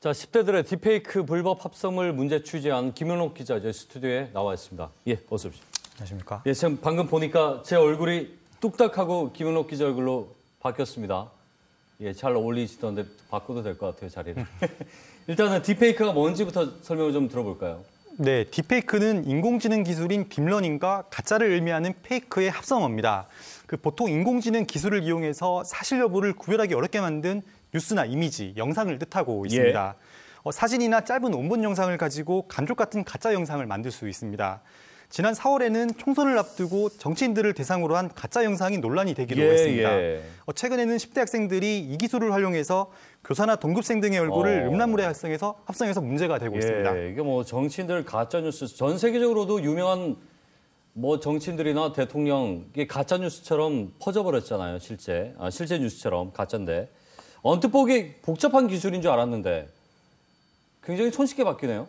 자, 10대들의 딥페이크 불법 합성을 문제 취재한 김현옥 기자 저희 스튜디오에 나와 있습니다. 예, 어서 오십시오. 안녕하십니까? 예, 지금 방금 보니까 제 얼굴이 뚝딱하고 김현옥 기자 얼굴로 바뀌었습니다. 예, 잘 어울리시던데 바꿔도 될 것 같아요, 자리를. 일단은 딥페이크가 뭔지부터 설명을 좀 들어볼까요? 네, 딥페이크는 인공지능 기술인 딥러닝과 가짜를 의미하는 페이크의 합성어입니다. 보통 인공지능 기술을 이용해서 사실 여부를 구별하기 어렵게 만든 뉴스나 이미지, 영상을 뜻하고 있습니다. 사진이나 짧은 원본 영상을 가지고 감쪽 같은 가짜 영상을 만들 수 있습니다. 지난 4월에는 총선을 앞두고 정치인들을 대상으로 한 가짜 영상이 논란이 되기도 했습니다. 최근에는 10대 학생들이 이 기술을 활용해서 교사나 동급생 등의 얼굴을 음란물에 합성해서 문제가 되고 있습니다. 이게 뭐 정치인들 가짜 뉴스, 전 세계적으로도 유명한 뭐 정치인들이나 대통령 이게 가짜 뉴스처럼 퍼져버렸잖아요, 실제 뉴스처럼 가짜인데 언뜻 보기 복잡한 기술인 줄 알았는데 굉장히 손쉽게 바뀌네요.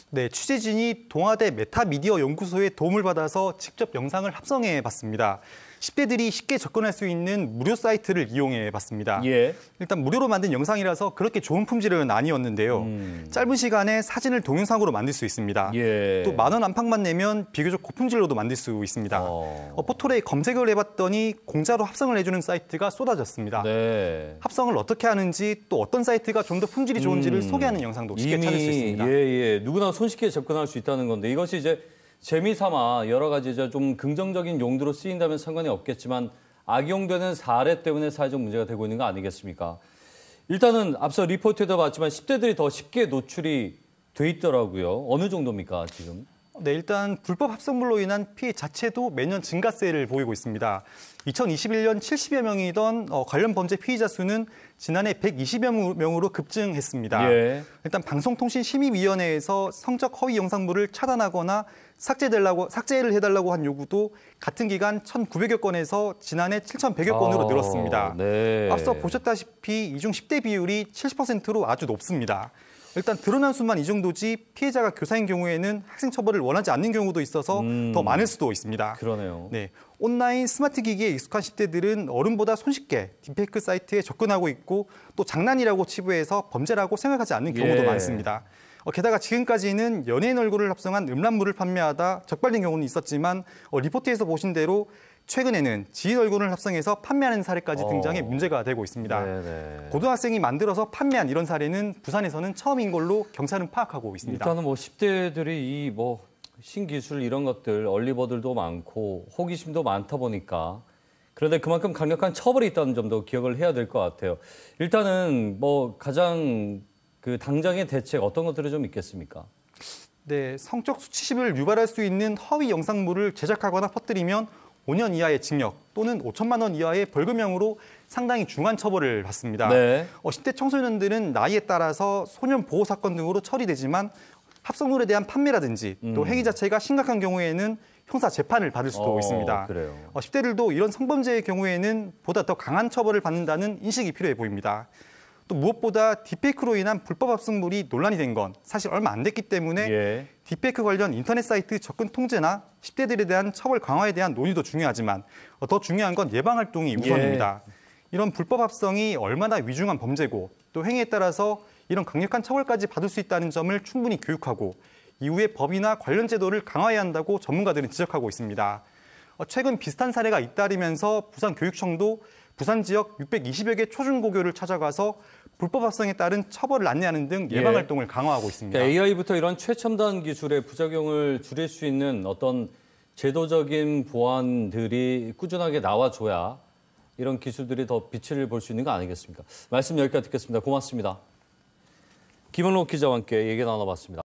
네, 취재진이 동아대 메타미디어 연구소의 도움을 받아서 직접 영상을 합성해 봤습니다. 10대들이 쉽게 접근할 수 있는 무료 사이트를 이용해 봤습니다. 일단 무료로 만든 영상이라서 그렇게 좋은 품질은 아니었는데요. 짧은 시간에 사진을 동영상으로 만들 수 있습니다. 또 10,000원 안팎만 내면 비교적 고품질로도 만들 수 있습니다. 포털에 검색을 해봤더니 공짜로 합성을 해주는 사이트가 쏟아졌습니다. 합성을 어떻게 하는지 또 어떤 사이트가 좀 더 품질이 좋은지를 소개하는 영상도 쉽게 찾을 수 있습니다. 누구나 손쉽게 접근할 수 있다는 건데 이것이 이제 재미삼아 여러 가지 좀 긍정적인 용도로 쓰인다면 상관이 없겠지만 악용되는 사례 때문에 사회적 문제가 되고 있는 거 아니겠습니까? 일단은 앞서 리포트에도 봤지만 10대들이 더 쉽게 노출이 돼 있더라고요. 어느 정도입니까, 지금? 네, 일단 불법 합성물로 인한 피해 자체도 매년 증가세를 보이고 있습니다. 2021년 70여 명이던 관련 범죄 피의자 수는 지난해 120여 명으로 급증했습니다. 일단 방송통신심의위원회에서 성적 허위 영상물을 차단하거나 삭제를 해달라고 한 요구도 같은 기간 1,900여 건에서 지난해 7,100여 건으로 늘었습니다. 앞서 보셨다시피 이 중 10대 비율이 70%로 아주 높습니다. 일단 드러난 수만 이 정도지 피해자가 교사인 경우에는 학생 처벌을 원하지 않는 경우도 있어서 더 많을 수도 있습니다. 그러네요. 네, 온라인 스마트 기기에 익숙한 10대들은 어른보다 손쉽게 딥페이크 사이트에 접근하고 있고 또 장난이라고 치부해서 범죄라고 생각하지 않는 경우도 많습니다. 게다가 지금까지는 연예인 얼굴을 합성한 음란물을 판매하다 적발된 경우는 있었지만 리포트에서 보신 대로 최근에는 지인 얼굴을 합성해서 판매하는 사례까지 등장해 문제가 되고 있습니다. 고등학생이 만들어서 판매한 이런 사례는 부산에서는 처음인 걸로 경찰은 파악하고 있습니다. 일단은 뭐 10대들이 이 뭐 신기술 이런 것들 얼리버들도 많고 호기심도 많다 보니까 그런데 그만큼 강력한 처벌이 있다는 점도 기억을 해야 될 것 같아요. 일단은 뭐 가장 당장의 대책 어떤 것들이 좀 있겠습니까? 네, 성적 수치심을 유발할 수 있는 허위 영상물을 제작하거나 퍼뜨리면 5년 이하의 징역 또는 5천만 원 이하의 벌금형으로 상당히 중한 처벌을 받습니다. 10대 청소년들은 나이에 따라서 소년 보호 사건 등으로 처리되지만 합성물에 대한 판매라든지 또 행위 자체가 심각한 경우에는 형사 재판을 받을 수도 있습니다. 10대들도 이런 성범죄의 경우에는 보다 더 강한 처벌을 받는다는 인식이 필요해 보입니다. 또 무엇보다 딥페이크로 인한 불법 합성물이 논란이 된 건 사실 얼마 안 됐기 때문에 딥페이크 관련 인터넷 사이트 접근 통제나 10대들에 대한 처벌 강화에 대한 논의도 중요하지만 더 중요한 건 예방 활동이 우선입니다. 이런 불법 합성이 얼마나 위중한 범죄고 또 행위에 따라서 이런 강력한 처벌까지 받을 수 있다는 점을 충분히 교육하고 이후에 법이나 관련 제도를 강화해야 한다고 전문가들은 지적하고 있습니다. 최근 비슷한 사례가 잇따르면서 부산교육청도 부산 지역 620여 개 초중고교를 찾아가서 불법 합성에 따른 처벌을 안내하는 등 예방 활동을 강화하고 있습니다. 그러니까 AI부터 이런 최첨단 기술의 부작용을 줄일 수 있는 어떤 제도적인 보완들이 꾸준하게 나와줘야 이런 기술들이 더 빛을 볼 수 있는 거 아니겠습니까? 말씀 여기까지 듣겠습니다. 고맙습니다. 김현옥 기자와 함께 얘기 나눠봤습니다.